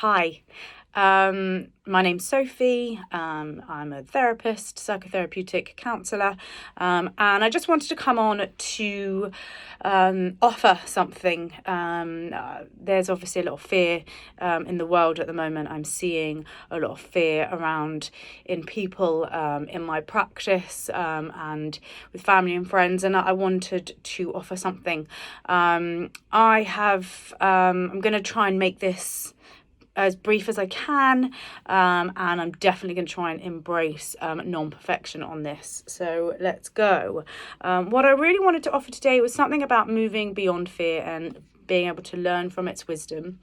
Hi, my name's Sophie. I'm a therapist, psychotherapeutic counsellor, and I just wanted to come on to offer something. There's obviously a lot of fear in the world at the moment. I'm seeing a lot of fear around in people in my practice and with family and friends, and I wanted to offer something. I'm going to try and make this as brief as I can, and I'm definitely going to try and embrace non-perfection on this. So let's go. What I really wanted to offer today was something about moving beyond fear and being able to learn from its wisdom.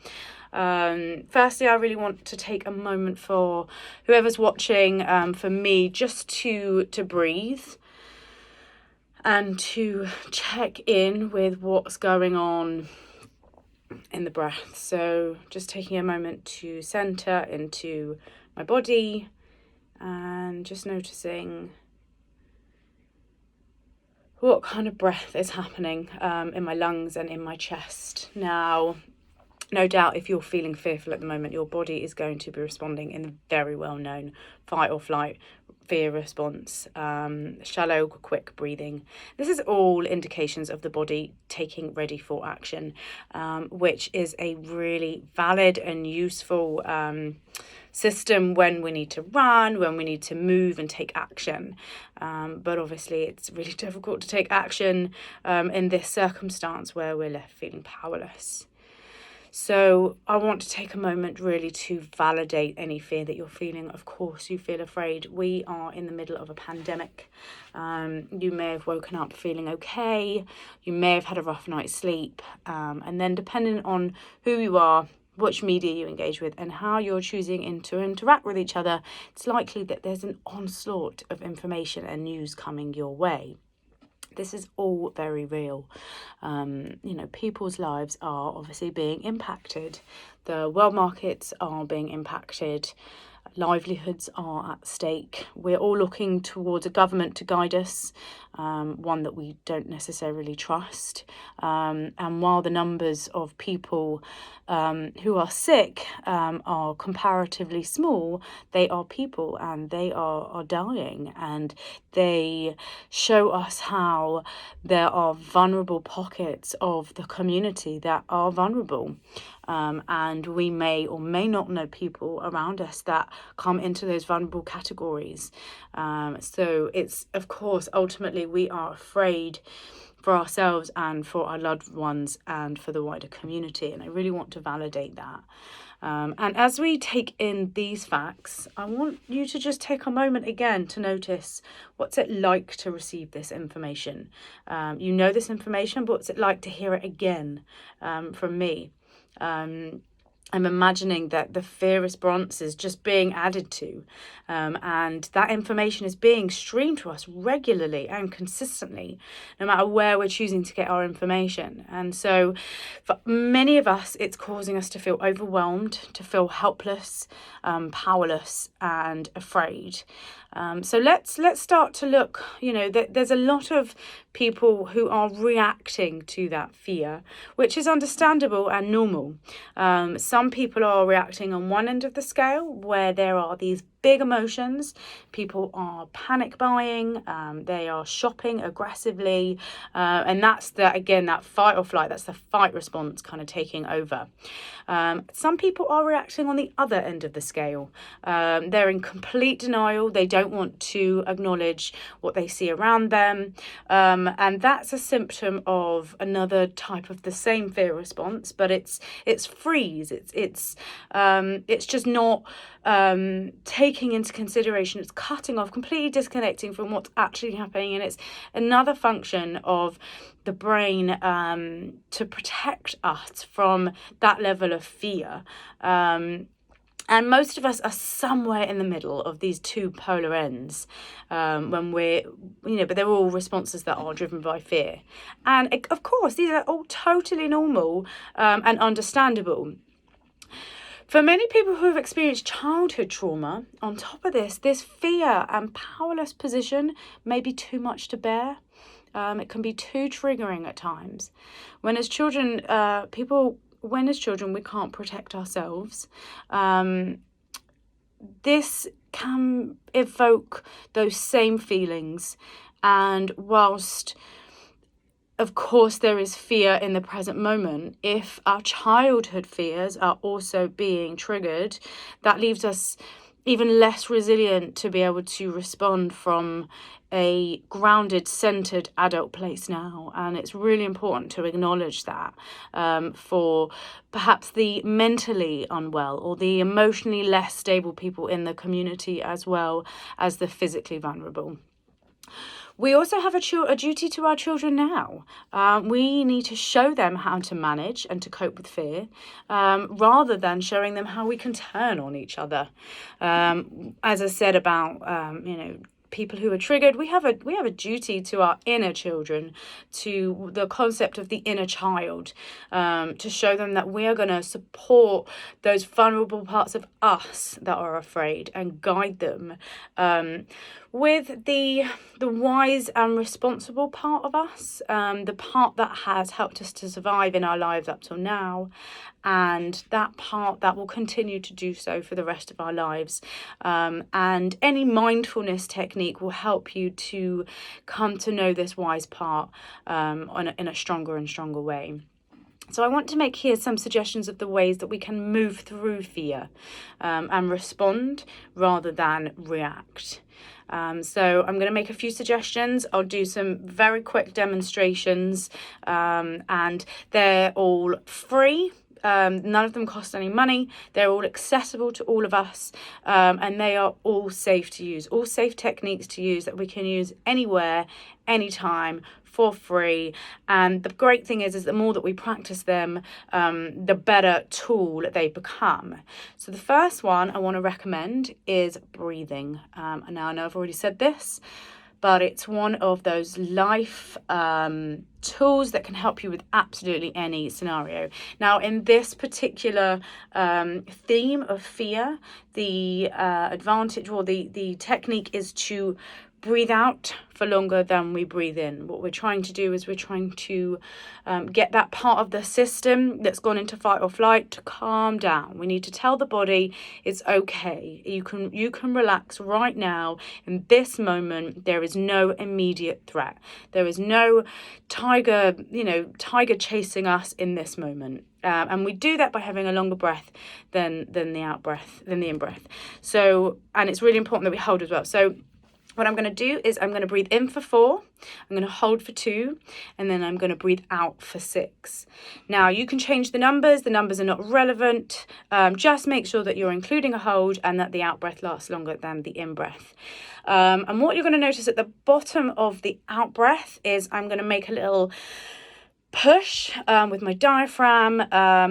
Firstly, I really want to take a moment for whoever's watching, for me, just to breathe and to check in with what's going on in the breath. So just taking a moment to center into my body and just noticing what kind of breath is happening in my lungs and in my chest. Now, no doubt if you're feeling fearful at the moment, your body is going to be responding in the very well known fight or flight fear response, shallow, quick breathing. This is all indications of the body taking ready for action, which is a really valid and useful system when we need to run, when we need to move and take action. But obviously it's really difficult to take action in this circumstance where we're left feeling powerless. So I want to take a moment really to validate any fear that you're feeling. Of course, you feel afraid. We are in the middle of a pandemic. You may have woken up feeling okay. You may have had a rough night's sleep. And then depending on who you are, which media you engage with, and how you're choosing to interact with each other, it's likely that there's an onslaught of information and news coming your way. This is all very real. People's lives are obviously being impacted. The world markets are being impacted. Livelihoods are at stake. We're all looking towards a government to guide us, one that we don't necessarily trust. And while the numbers of people who are sick are comparatively small, they are people and they are dying, and they show us how there are vulnerable pockets of the community that are vulnerable. And we may or may not know people around us that come into those vulnerable categories. So it's, of course, ultimately we are afraid for ourselves and for our loved ones and for the wider community. And I really want to validate that. And as we take in these facts, I want you to just take a moment again to notice what's it like to receive this information. You know this information, but what's it like to hear it again from me? I'm imagining that the fear response is just being added to, and that information is being streamed to us regularly and consistently, no matter where we're choosing to get our information. And so for many of us, it's causing us to feel overwhelmed, to feel helpless, powerless and afraid. So let's start to look, there's a lot of people who are reacting to that fear, which is understandable and normal. Some people are reacting on one end of the scale where there are these big emotions. People are panic buying, they are shopping aggressively, and that's that fight or flight, that's the fight response kind of taking over. Some people are reacting on the other end of the scale. They're in complete denial. They don't want to acknowledge what they see around them, and that's a symptom of another type of the same fear response, but it's freeze. It's just not taking into consideration, it's cutting off, completely disconnecting from what's actually happening, and it's another function of the brain to protect us from that level of fear. And most of us are somewhere in the middle of these two polar ends when we're, but they're all responses that are driven by fear. And of course, these are all totally normal and understandable. For many people who have experienced childhood trauma, on top of this fear and powerless position may be too much to bear. It can be too triggering at times. When as children, people when as children we can't protect ourselves, this can evoke those same feelings. And whilst of course there is fear in the present moment, if our childhood fears are also being triggered, that leaves us even less resilient to be able to respond from a grounded, centered adult place now. And it's really important to acknowledge that for perhaps the mentally unwell or the emotionally less stable people in the community, as well as the physically vulnerable. We also have a duty to our children now. We need to show them how to manage and to cope with fear, rather than showing them how we can turn on each other. As I said about, people who are triggered, we have a duty to our inner children, to the concept of the inner child, to show them that we are going to support those vulnerable parts of us that are afraid and guide them with the wise and responsible part of us, the part that has helped us to survive in our lives up till now, and that part that will continue to do so for the rest of our lives. And any mindfulness technique will help you to come to know this wise part in a stronger and stronger way. So I want to make here some suggestions of the ways that we can move through fear and respond rather than react. So I'm going to make a few suggestions. I'll do some very quick demonstrations, and they're all free. None of them cost any money. They're all accessible to all of us, and they are all safe to use, all safe techniques to use that we can use anywhere, anytime, for free. And the great thing is the more that we practice them, the better tool they become. So the first one I want to recommend is breathing. And now I know I've already said this, but it's one of those life tools that can help you with absolutely any scenario. Now, in this particular theme of fear, the advantage or the technique is to breathe out for longer than we breathe in. What we're trying to do is we're trying to get that part of the system that's gone into fight or flight to calm down. We need to tell the body it's okay. You can relax right now. In this moment, there is no immediate threat. There is no tiger chasing us in this moment. And we do that by having a longer breath than the in-breath. So, and it's really important that we hold as well. So what I'm going to do is I'm going to breathe in for 4, I'm going to hold for 2, and then I'm going to breathe out for 6. Now, you can change the numbers are not relevant. Just make sure that you're including a hold and that the out breath lasts longer than the in breath. And what you're going to notice at the bottom of the out breath is I'm going to make a little push with my diaphragm,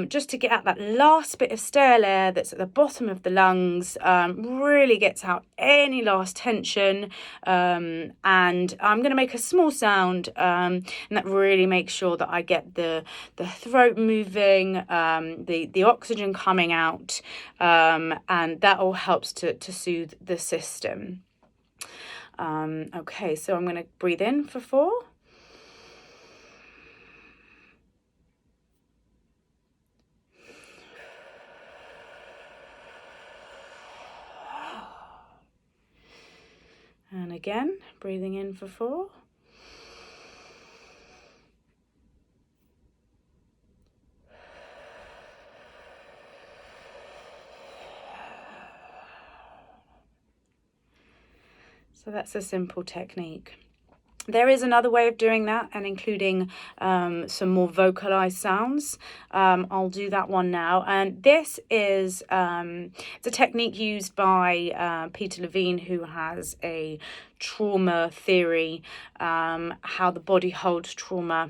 just to get at that last bit of stale air that's at the bottom of the lungs, really gets out any last tension, and I'm going to make a small sound, and that really makes sure that I get the throat moving, the oxygen coming out, and that all helps to soothe the system. Okay, so I'm going to breathe in for 4. And again, breathing in for 4. So that's a simple technique. There is another way of doing that and including some more vocalized sounds. I'll do that one now. And this is it's a technique used by Peter Levine, who has a trauma theory, how the body holds trauma.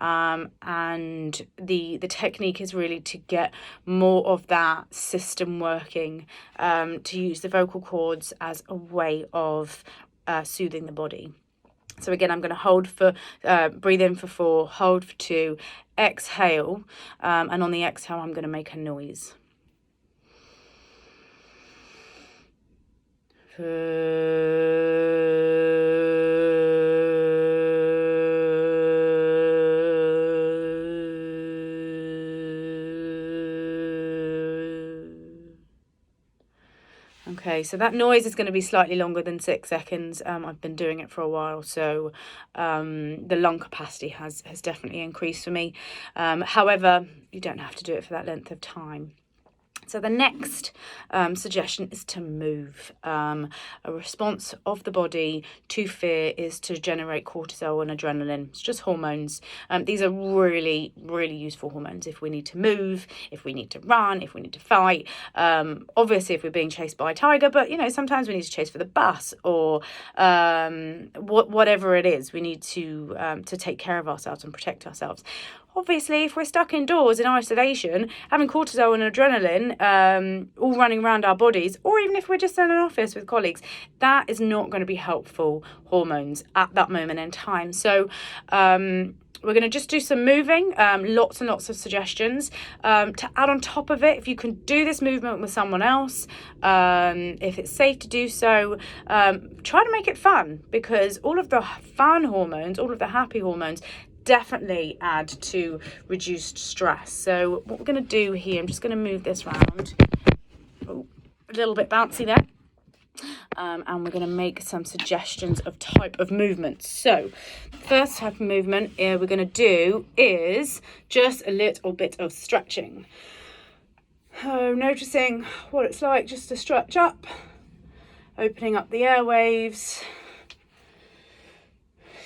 And the technique is really to get more of that system working, to use the vocal cords as a way of soothing the body. So again, I'm going to breathe in for 4, hold for 2, exhale, and on the exhale, I'm going to make a noise. Okay, so that noise is going to be slightly longer than 6 seconds. I've been doing it for a while, so the lung capacity has definitely increased for me. However, you don't have to do it for that length of time. So the next suggestion is to move. A response of the body to fear is to generate cortisol and adrenaline. It's just hormones. These are really, really useful hormones if we need to move, if we need to run, if we need to fight. Obviously, if we're being chased by a tiger, but sometimes we need to chase for the bus or whatever it is. We need to take care of ourselves and protect ourselves. Obviously, if we're stuck indoors in isolation, having cortisol and adrenaline all running around our bodies, or even if we're just in an office with colleagues, that is not going to be helpful hormones at that moment in time. So we're going to just do some moving, lots and lots of suggestions. To add on top of it, if you can do this movement with someone else, if it's safe to do so, try to make it fun, because all of the fun hormones, all of the happy hormones, definitely add to reduced stress. So what we're going to do here, I'm just going to move this round. Oh, a little bit bouncy there. And we're going to make some suggestions of type of movement. So first type of movement we're going to do is just a little bit of stretching. Noticing what it's like just to stretch up, opening up the airwaves,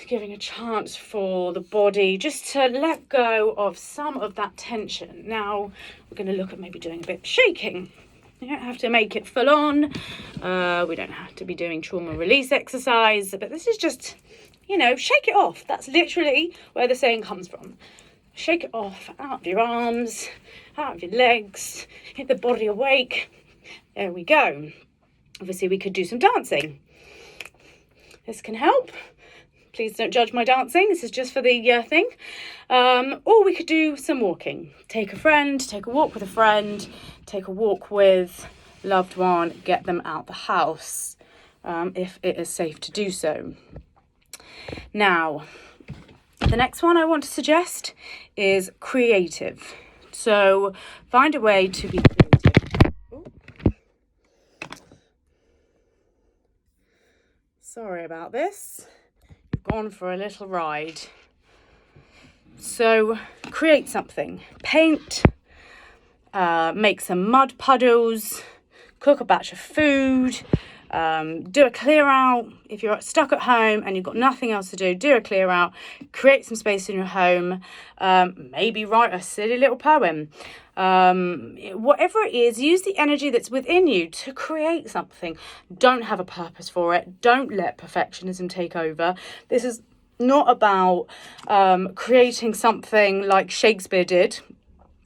giving a chance for the body just to let go of some of that tension. Now we're going to look at maybe doing a bit of shaking. You don't have to make it full on. We don't have to be doing trauma release exercise, but this is just, shake it off. That's literally where the saying comes from. Shake it off, out of your arms, out of your legs, get the body awake. There we go. Obviously we could do some dancing. This can help. Please don't judge my dancing. This is just for the thing. Or we could do some walking. Take a walk with a friend, take a walk with a loved one, get them out the house if it is safe to do so. Now, the next one I want to suggest is creative. So find a way to be creative. Ooh. Sorry about this. Gone for a little ride. So create something. Paint, make some mud puddles, cook a batch of food, do a clear out. If you're stuck at home and you've got nothing else to do a clear out, create some space in your home, maybe write a silly little poem. Whatever it is, use the energy that's within you to create something. Don't have a purpose for it. Don't let perfectionism take over. This is not about creating something like Shakespeare did.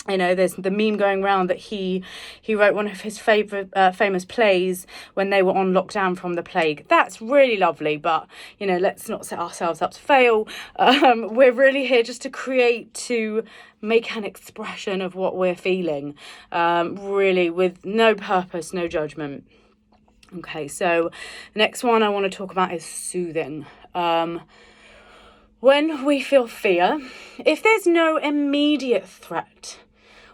There's the meme going around that he wrote one of his favourite famous plays when they were on lockdown from the plague. That's really lovely, but let's not set ourselves up to fail. We're really here just to create, to make an expression of what we're feeling, really with no purpose, no judgment. Okay, so the next one I want to talk about is soothing. When we feel fear, if there's no immediate threat,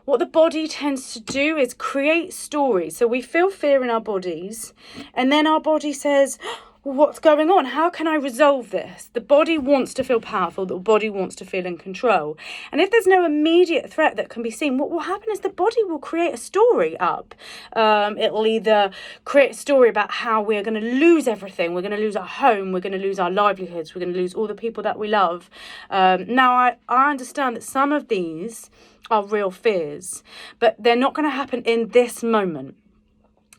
what the body tends to do is create stories. So we feel fear in our bodies, and then our body says, well, what's going on? How can I resolve this? The body wants to feel powerful. The body wants to feel in control. And if there's no immediate threat that can be seen, what will happen is the body will create a story up. It'll either create a story about how we're going to lose everything. We're going to lose our home. We're going to lose our livelihoods. We're going to lose all the people that we love. Now, I understand that some of these are real fears, but they're not going to happen in this moment.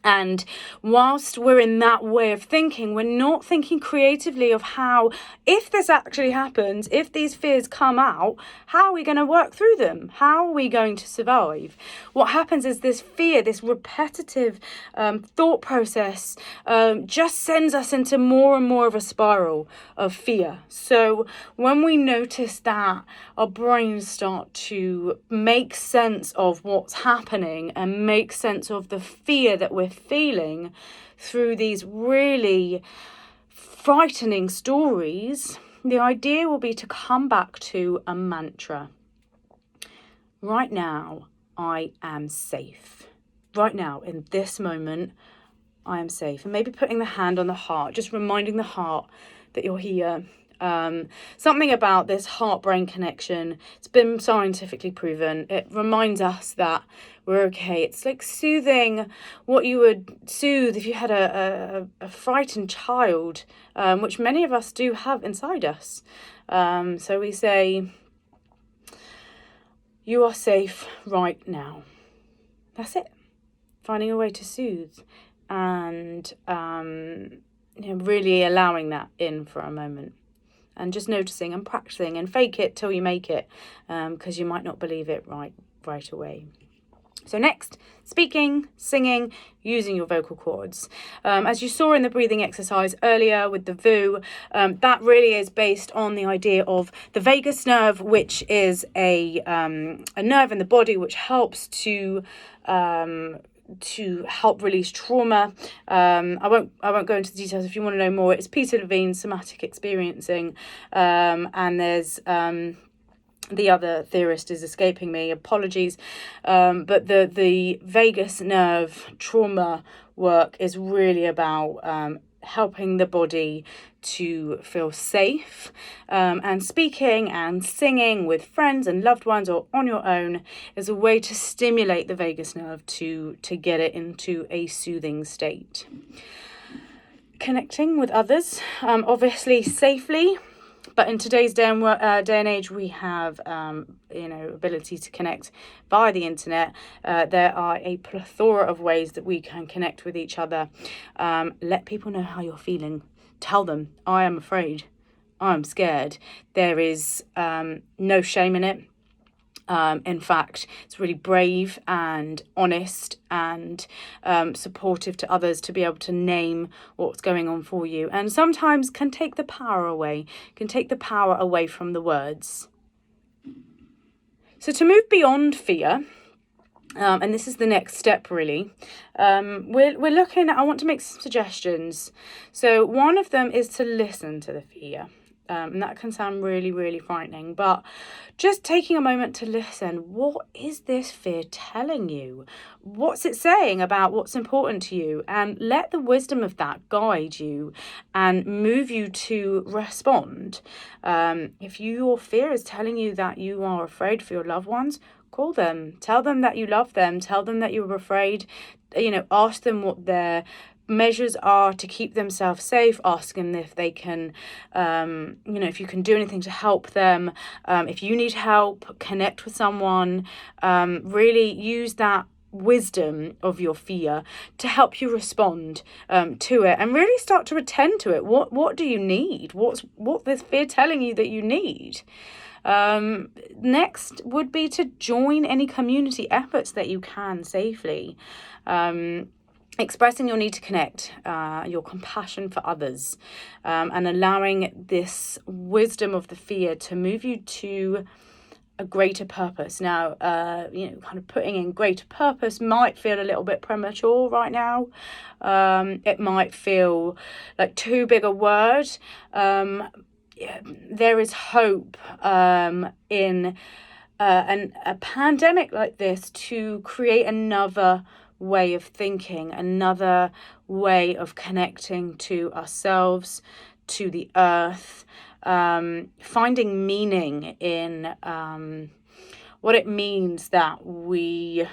And whilst we're in that way of thinking, we're not thinking creatively of how, if this actually happens, if these fears come out, how are we going to work through them? How are we going to survive? What happens is this fear, this repetitive thought process just sends us into more and more of a spiral of fear. So when we notice that, our brains start to make sense of what's happening and make sense of the fear that we're feeling through these really frightening stories, the idea will be to come back to a mantra. Right now, I am safe. Right now, in this moment, I am safe. And maybe putting the hand on the heart, just reminding the heart that you're here. Something about this heart-brain connection, it's been scientifically proven. It reminds us that we're okay. It's like soothing what you would soothe if you had a frightened child, which many of us do have inside us. So we say, you are safe right now. That's it. Finding a way to soothe and really allowing that in for a moment. And just noticing and practicing and fake it till you make it, because you might not believe it right away. So next, speaking, singing, using your vocal cords. As you saw in the breathing exercise earlier with the VU, that really is based on the idea of the vagus nerve, which is a nerve in the body which helps to help release trauma. I won't go into the details. If you want to know more, it's Peter Levine's Somatic Experiencing, and there's the other theorist is escaping me, apologies, but the vagus nerve trauma work is really about helping the body to feel safe, and speaking and singing with friends and loved ones or on your own is a way to stimulate the vagus nerve to get it into a soothing state. Connecting with others, obviously safely, but in today's day and age, we have ability to connect via the internet. There are a plethora of ways that we can connect with each other. Let people know how you're feeling. Tell them, I am afraid, I am scared. There is no shame in it. In fact, it's really brave and honest and supportive to others to be able to name what's going on for you, and sometimes can take the power away from the words. So to move beyond fear, and this is the next step really, we're looking at, I want to make some suggestions. So one of them is to listen to the fear. And that can sound really, really frightening, but just taking a moment to listen. What is this fear telling you? What's it saying about what's important to you? And let the wisdom of that guide you and move you to respond. If your fear is telling you that you are afraid for your loved ones, call them. Tell them that you love them. Tell them that you're afraid. Ask them what their measures are to keep themselves safe. Ask them if they can, if you can do anything to help them. If you need help, connect with someone. Really use that wisdom of your fear to help you respond to it, and really start to attend to it. What do you need? What this fear telling you that you need? Next would be to join any community efforts that you can safely. Expressing your need to connect, your compassion for others, and allowing this wisdom of the fear to move you to a greater purpose. Now, kind of putting in greater purpose might feel a little bit premature right now. It might feel like too big a word. There is hope in a pandemic like this to create another way of thinking, another way of connecting to ourselves, to the earth, finding meaning in what it means that we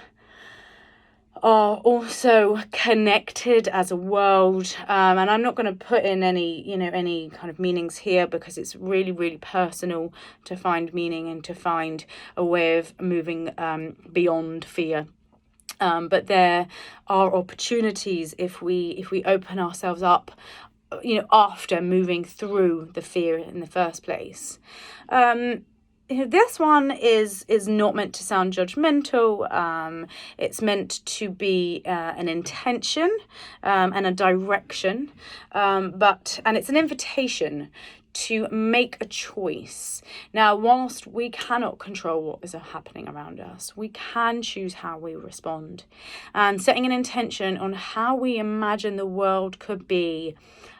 are also connected as a world. And I'm not going to put in any kind of meanings here, because it's really, really personal to find meaning and to find a way of moving beyond fear. But there are opportunities if we open ourselves up, after moving through the fear in the first place. This one is not meant to sound judgmental. It's meant to be an intention and a direction, and it's an invitation to make a choice. Now, whilst we cannot control what is happening around us, we can choose how we respond, and setting an intention on how we imagine the world could be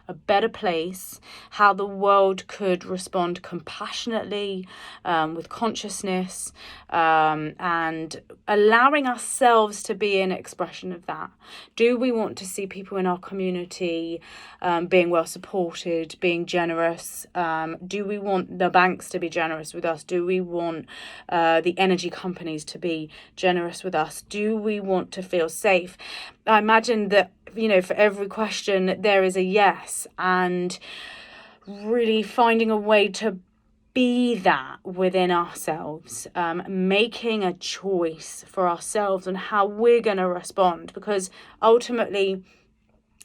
a better place, how the world could respond compassionately, with consciousness, and allowing ourselves to be an expression of that. Do we want to see people in our community being well supported, being generous? Do we want the banks to be generous with us? Do we want the energy companies to be generous with us? Do we want to feel safe? I imagine that, for every question there is a yes, and really finding a way to be that within ourselves, making a choice for ourselves on how we're going to respond, because ultimately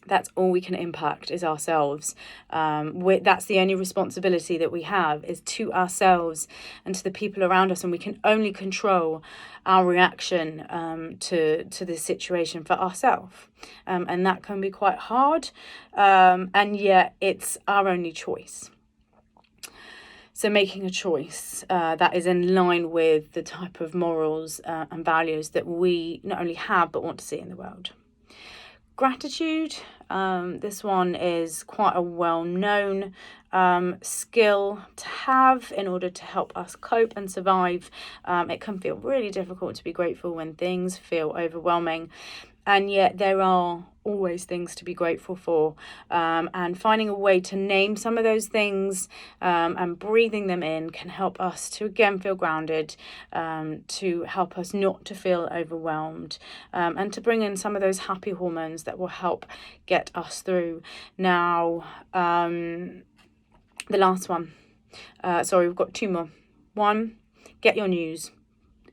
that's all we can impact is ourselves. That's the only responsibility that we have, is to ourselves and to the people around us, and we can only control our reaction to this situation for ourselves, and that can be quite hard, and yet it's our only choice. So making a choice that is in line with the type of morals and values that we not only have but want to see in the world. Gratitude. This one is quite a well-known skill to have in order to help us cope and survive. It can feel really difficult to be grateful when things feel overwhelming, and yet there are always things to be grateful for, and finding a way to name some of those things and breathing them in can help us to again feel grounded, to help us not to feel overwhelmed, and to bring in some of those happy hormones that will help get us through. Now, the last one, we've got two more. One, get your news.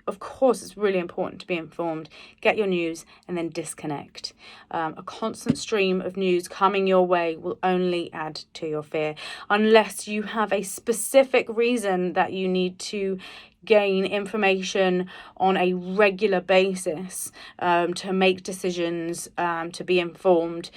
Of course, it's really important to be informed. Get your news and then disconnect. A constant stream of news coming your way will only add to your fear, unless you have a specific reason that you need to gain information on a regular basis, to make decisions, to be informed.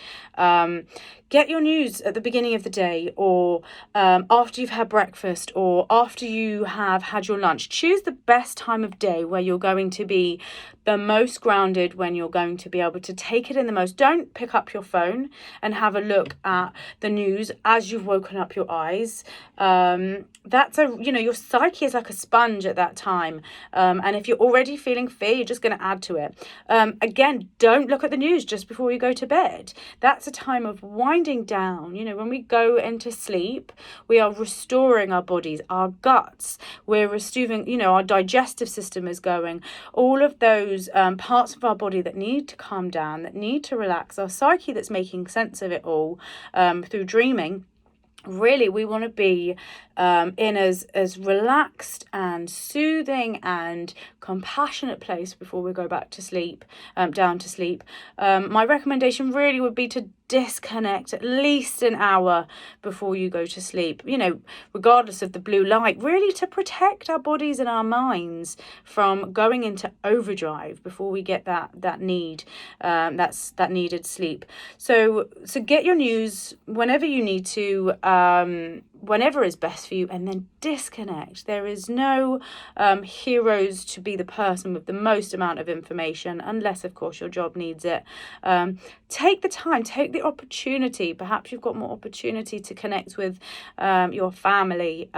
Get your news at the beginning of the day, or after you've had breakfast, or after you have had your lunch. Choose the best time of day where you're going to be the most grounded, when you're going to be able to take it in the most. Don't pick up your phone and have a look at the news as you've woken up your eyes. That's your psyche is like a sponge at that time. And if you're already feeling fear, you're just going to add to it. Again, don't look at the news just before you go to bed. That's a time of winding down. When we go into sleep, we are restoring our bodies, our guts. We're restoring, our digestive system is going. All of those parts of our body that need to calm down, that need to relax, our psyche that's making sense of it all through dreaming. Really, we want to be in as relaxed and soothing and compassionate place before we go back to sleep, down to sleep. My recommendation really would be to disconnect at least an hour before you go to sleep, regardless of the blue light, really to protect our bodies and our minds from going into overdrive before we get that needed sleep. So get your news whenever you need to, whenever is best for you, and then disconnect. There is no heroes to be the person with the most amount of information, unless of course your job needs it. Take the time, take the opportunity. Perhaps you've got more opportunity to connect with your family.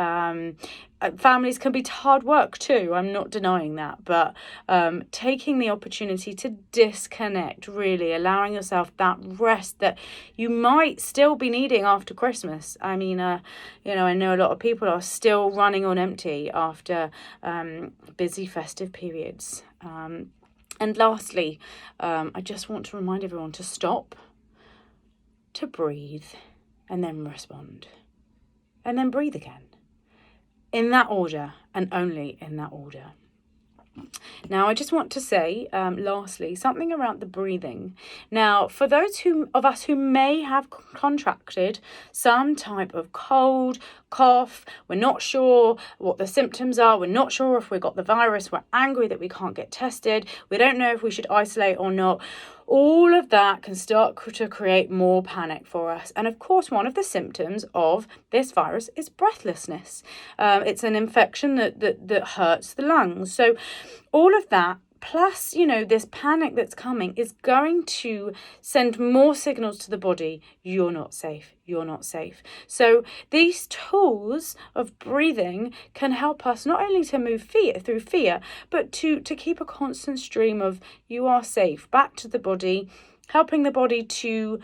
Families can be hard work too, I'm not denying that, but taking the opportunity to disconnect, really allowing yourself that rest that you might still be needing after Christmas. I mean, I know a lot of people are still running on empty after busy festive periods. And lastly, I just want to remind everyone to stop, to breathe, and then respond, and then breathe again. In that order, and only in that order. Now, I just want to say, lastly, something around the breathing. Now, for those of us who may have contracted some type of cold, cough, we're not sure what the symptoms are, we're not sure if we've got the virus, we're angry that we can't get tested, we don't know if we should isolate or not. All of that can start to create more panic for us. And of course, one of the symptoms of this virus is breathlessness. It's an infection that hurts the lungs. So all of that Plus, this panic that's coming is going to send more signals to the body. You're not safe. You're not safe. So these tools of breathing can help us not only to move through fear, but to keep a constant stream of you are safe back to the body, helping the body to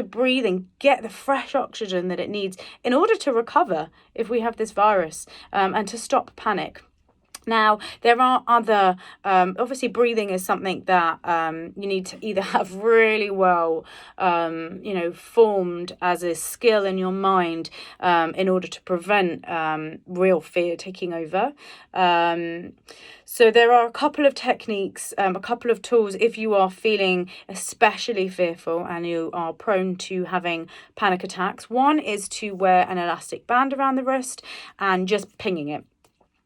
breathe and get the fresh oxygen that it needs in order to recover if we have this virus, and to stop panic. Now, there are other, obviously breathing is something that you need to either have really well, formed as a skill in your mind in order to prevent real fear taking over. So there are a couple of techniques, a couple of tools if you are feeling especially fearful and you are prone to having panic attacks. One is to wear an elastic band around the wrist and just pinging it.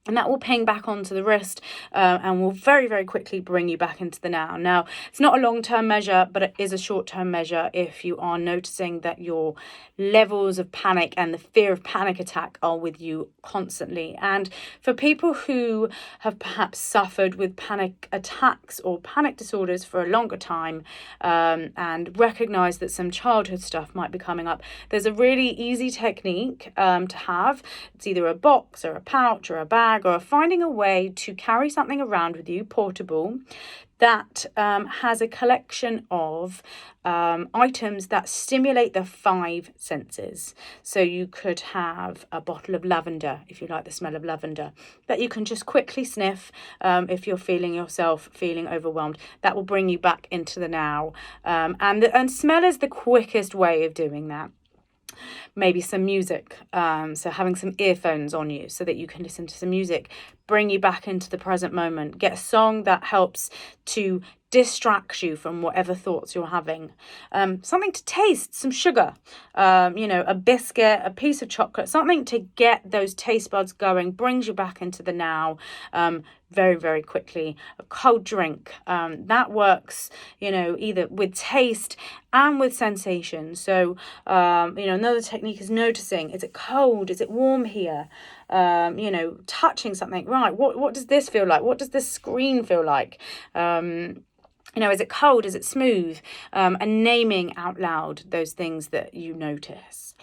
And that will ping back onto the wrist and will very, very quickly bring you back into the now. Now, it's not a long-term measure, but it is a short-term measure if you are noticing that your levels of panic and the fear of panic attack are with you constantly. And for people who have perhaps suffered with panic attacks or panic disorders for a longer time, and recognise that some childhood stuff might be coming up, there's a really easy technique to have. It's either a box or a pouch or a bag, or finding a way to carry something around with you, portable, that has a collection of items that stimulate the 5 senses. So you could have a bottle of lavender, if you like the smell of lavender, that you can just quickly sniff if you're feeling overwhelmed. That will bring you back into the now. And smell is the quickest way of doing that. Maybe some music, so having some earphones on you so that you can listen to some music, bring you back into the present moment. Get a song that helps to distract you from whatever thoughts you're having. Something to taste, some sugar, a biscuit, a piece of chocolate, something to get those taste buds going, brings you back into the now very, very quickly. A cold drink, that works, either with taste and with sensation. So, another technique is noticing, is it cold? Is it warm here? Touching something, right? What does this feel like? What does this screen feel like? Is it cold? Is it smooth? And naming out loud those things that you notice.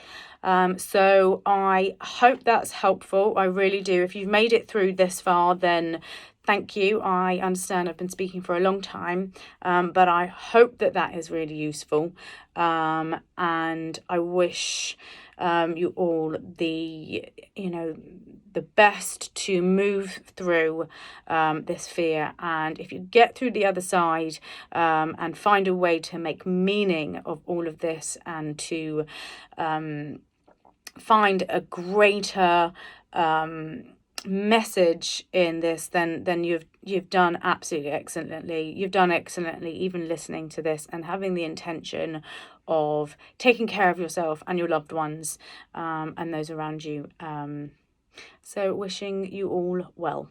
So I hope that's helpful. I really do. If you've made it through this far, then thank you. I understand I've been speaking for a long time, but I hope that is really useful. And I wish you all the best to move through this fear. And if you get through the other side and find a way to make meaning of all of this and to find a greater message in this, then you've done absolutely excellently. You've done excellently even listening to this and having the intention of taking care of yourself and your loved ones and those around you. So wishing you all well.